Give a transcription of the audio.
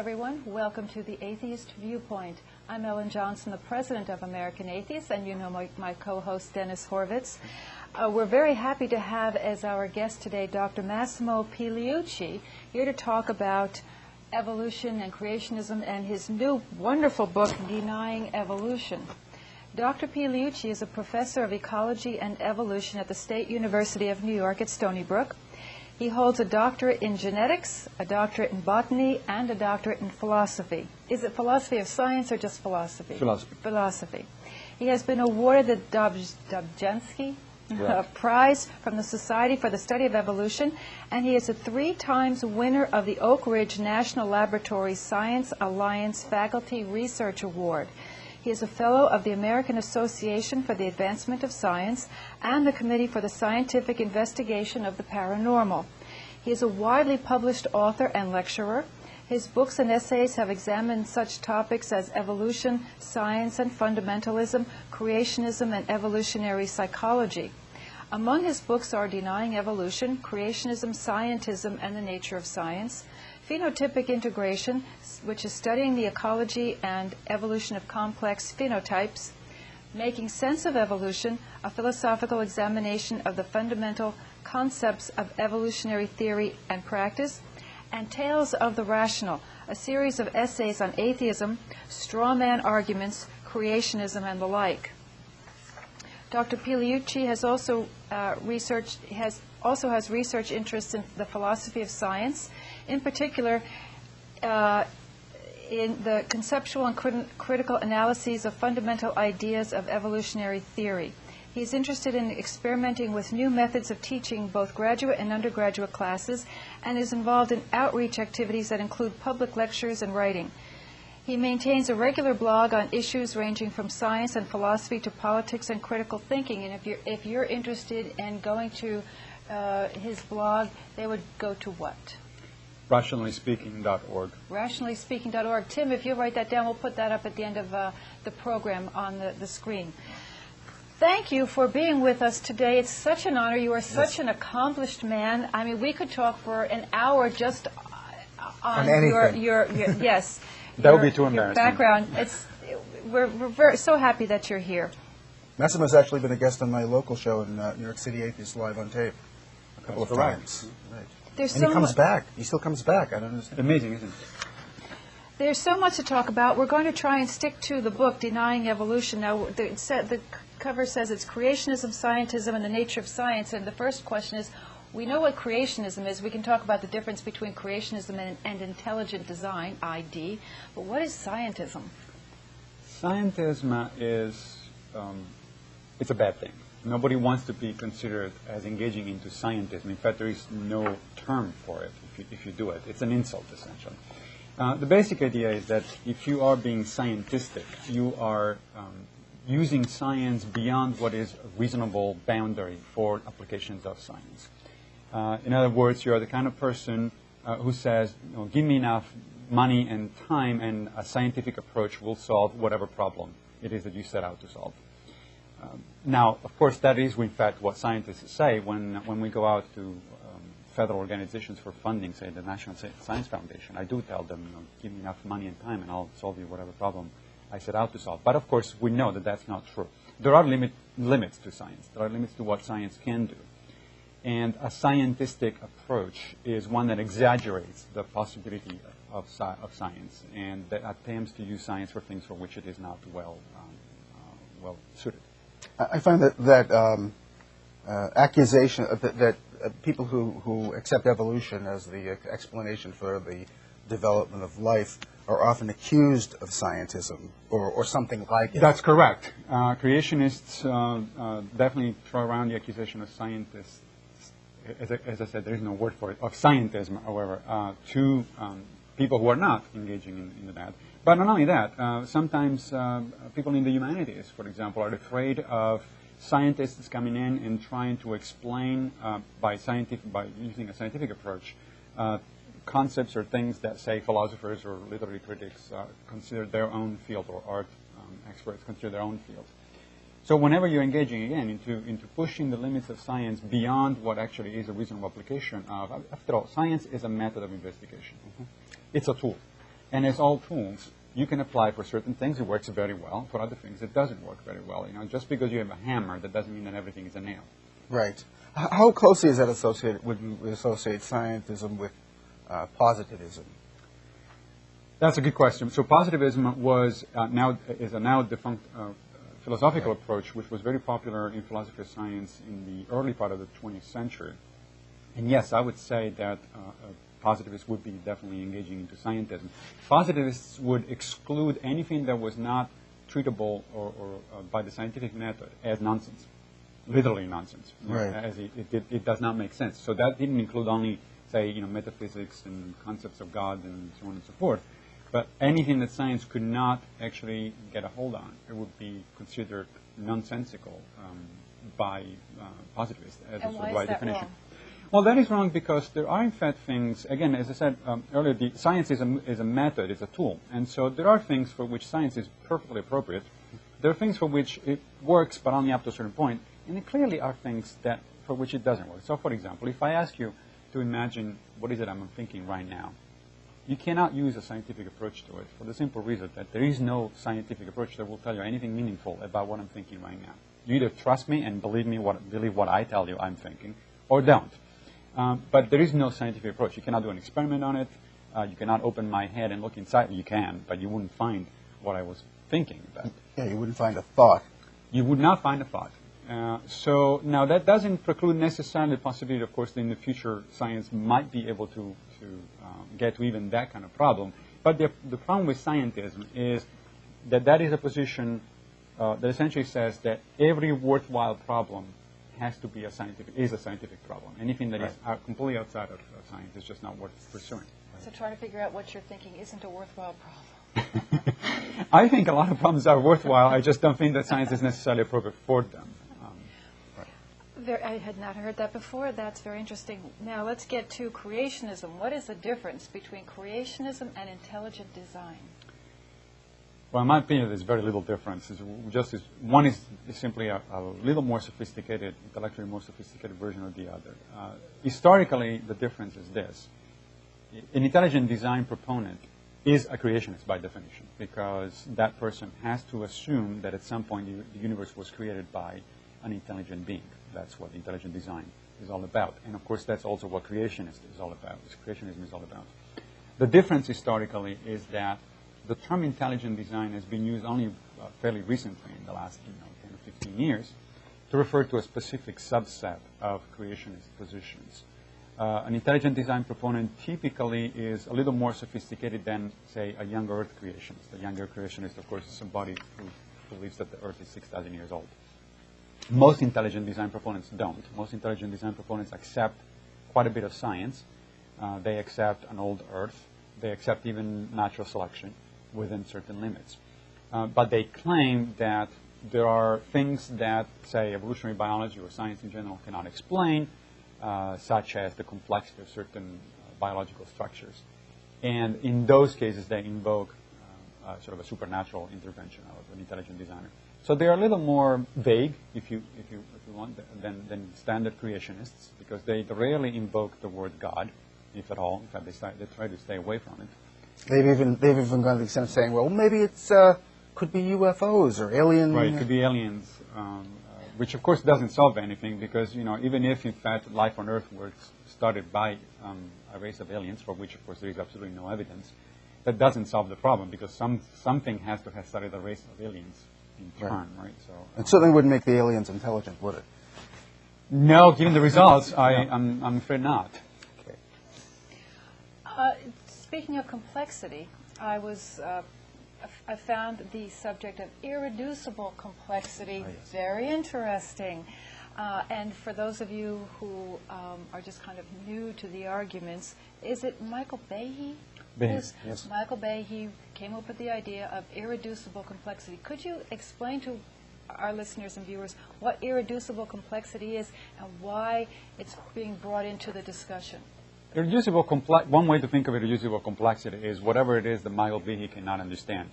everyone. Welcome to the Atheist Viewpoint. I'm Ellen Johnson, the president of American Atheists, and you know my co-host Dennis Horvitz. We're very happy to have as our guest today Dr. Massimo Pigliucci here to talk about evolution and creationism and his new wonderful book, Denying Evolution. Dr. Pigliucci is a professor of ecology and evolution at the State University of New York at Stony Brook. He holds a doctorate in genetics, a doctorate in botany, and a doctorate in philosophy. Is it philosophy of science or just philosophy? Philosophy. Philosophy. He has been awarded the Dobzhansky Prize from the Society for the Study of Evolution, and he is a 3-time winner of the Oak Ridge National Laboratory Science Alliance Faculty Research Award. He is a fellow of the American Association for the Advancement of Science and the Committee for the Scientific Investigation of the Paranormal. He is a widely published author and lecturer. His books and essays have examined such topics as evolution, science and fundamentalism, creationism, and evolutionary psychology. Among his books are Denying Evolution, Creationism, Scientism, and the Nature of Science, Phenotypic Integration, which is studying the ecology and evolution of complex phenotypes, Making Sense of Evolution, a philosophical examination of the fundamental concepts of evolutionary theory and practice, and Tales of the Rational, a series of essays on atheism, straw man arguments, creationism, and the like. Dr. Pigliucci has also has research interests in the philosophy of science, in particular in the conceptual and critical analyses of fundamental ideas of evolutionary theory. He is interested in experimenting with new methods of teaching both graduate and undergraduate classes, and is involved in outreach activities that include public lectures and writing. He maintains a regular blog on issues ranging from science and philosophy to politics and critical thinking. And if you're interested in going to his blog, they would go to what? RationallySpeaking.org. RationallySpeaking.org. Tim, if you'll write that down, we'll put that up at the end of the program on the screen. Thank you for being with us today. It's such an honor. You are such an accomplished man. I mean, we could talk for an hour just on your yes. That would be too embarrassing. Background. We're so happy that you're here. Massimo's actually been a guest on my local show in New York City, Atheist Live on Tape, a couple of times. Right. And he comes back. He still comes back. I don't understand. Amazing, isn't it? There's so much to talk about. We're going to try and stick to the book, Denying Evolution. Now, the cover says it's creationism, scientism, and the nature of science. And the first question is, we know what creationism is. We can talk about the difference between creationism and intelligent design, ID. But what is scientism? Scientism is, it's a bad thing. Nobody wants to be considered as engaging into scientism. In fact, there is no term for it if you do it. It's an insult, essentially. The basic idea is that if you are being scientistic, you are using science beyond what is a reasonable boundary for applications of science. In other words, you are the kind of person who says, give me enough money and time, and a scientific approach will solve whatever problem it is that you set out to solve. Now, of course, that is, in fact, what scientists say when we go out to federal organizations for funding, say the National Science Foundation. I do tell them, give me enough money and time, and I'll solve you whatever problem I set out to solve. But, of course, we know that that's not true. There are limits to science. There are limits to what science can do. And a scientific approach is one that exaggerates the possibility of science and that attempts to use science for things for which it is not well suited. I find that accusation that people who accept evolution as the explanation for the development of life are often accused of scientism or something like it. That's correct. Creationists definitely throw around the accusation of scientists. As I said, there is no word for it, of scientism, however, to people who are not engaging in that. But not only that, sometimes people in the humanities, for example, are afraid of scientists coming in and trying to explain by using a scientific approach concepts or things that, say, philosophers or literary critics consider their own field, or art experts consider their own field. So whenever you're engaging, again, into pushing the limits of science beyond what actually is a reasonable application of, after all, science is a method of investigation. It's a tool. And as all tools, you can apply for certain things, it works very well. For other things, it doesn't work very well. You know, just because you have a hammer, that doesn't mean that everything is a nail. Right. How closely is that associated? Would you associate scientism with positivism? That's a good question. So positivism was is a now defunct philosophical approach, which was very popular in philosophy of science in the early part of the 20th century. And yes, I would say that positivists would be definitely engaging into scientism. Positivists would exclude anything that was not treatable or by the scientific method as nonsense, literally nonsense. Right. As it does not make sense. So that didn't include only, say, metaphysics and concepts of God and so on and so forth, but anything that science could not actually get a hold on, it would be considered nonsensical by positivists as a sort of by definition. Wrong? Well, that is wrong because there are, in fact, things, again, as I said earlier, the science is a method, it's a tool. And so there are things for which science is perfectly appropriate. There are things for which it works, but only up to a certain point. And there clearly are things for which it doesn't work. So, for example, if I ask you to imagine what is it I'm thinking right now, you cannot use a scientific approach to it for the simple reason that there is no scientific approach that will tell you anything meaningful about what I'm thinking right now. You either trust me and believe what I tell you I'm thinking, or don't. But there is no scientific approach. You cannot do an experiment on it. You cannot open my head and look inside. You can, but you wouldn't find what I was thinking about. Yeah, you wouldn't find a thought. You would not find a thought. So now that doesn't preclude necessarily the possibility, of course, that in the future science might be able to get to even that kind of problem. But the problem with scientism is that is a position that essentially says that every worthwhile problem has to be a scientific problem. Anything that is completely outside of science is just not worth pursuing. So trying to figure out what you're thinking isn't a worthwhile problem. I think a lot of problems are worthwhile. I just don't think that science is necessarily appropriate for them. I had not heard that before. That's very interesting. Now let's get to creationism. What is the difference between creationism and intelligent design? Well, in my opinion, there's very little difference. One is simply a little more sophisticated, intellectually more sophisticated version of the other. Historically, the difference is this. An intelligent design proponent is a creationist by definition, because that person has to assume that at some point the universe was created by an intelligent being. That's what intelligent design is all about. And of course, that's also what creationism is all about. The difference historically is that the term intelligent design has been used only fairly recently in the last 10 or 15 years to refer to a specific subset of creationist positions. An intelligent design proponent typically is a little more sophisticated than, say, a young Earth creationist. A younger creationist, of course, is somebody who believes that the Earth is 6,000 years old. Most intelligent design proponents don't. Most intelligent design proponents accept quite a bit of science. They accept an old Earth. They accept even natural selection within certain limits. But they claim that there are things that, say, evolutionary biology or science in general cannot explain, such as the complexity of certain biological structures. And in those cases, they invoke sort of a supernatural intervention of an intelligent designer. So they are a little more vague, if you want, than standard creationists, because they rarely invoke the word God, if at all. In fact, they try to stay away from it. They've even gone to the extent of saying, well, maybe it's could be UFOs or alien. Right, it could be aliens, which of course doesn't solve anything, because even if in fact life on Earth was started by a race of aliens, for which of course there is absolutely no evidence, that doesn't solve the problem, because something has to have started a race of aliens in turn, right? So it certainly wouldn't make the aliens intelligent, would it? No, given the results, I'm afraid not. Okay. Speaking of complexity, I found the subject of irreducible complexity very interesting. And for those of you who are just kind of new to the arguments, is it Michael Behe? Yes. Michael Behe came up with the idea of irreducible complexity. Could you explain to our listeners and viewers what irreducible complexity is and why it's being brought into the discussion? One way to think of irreducible complexity is whatever it is that Michael Behe cannot understand.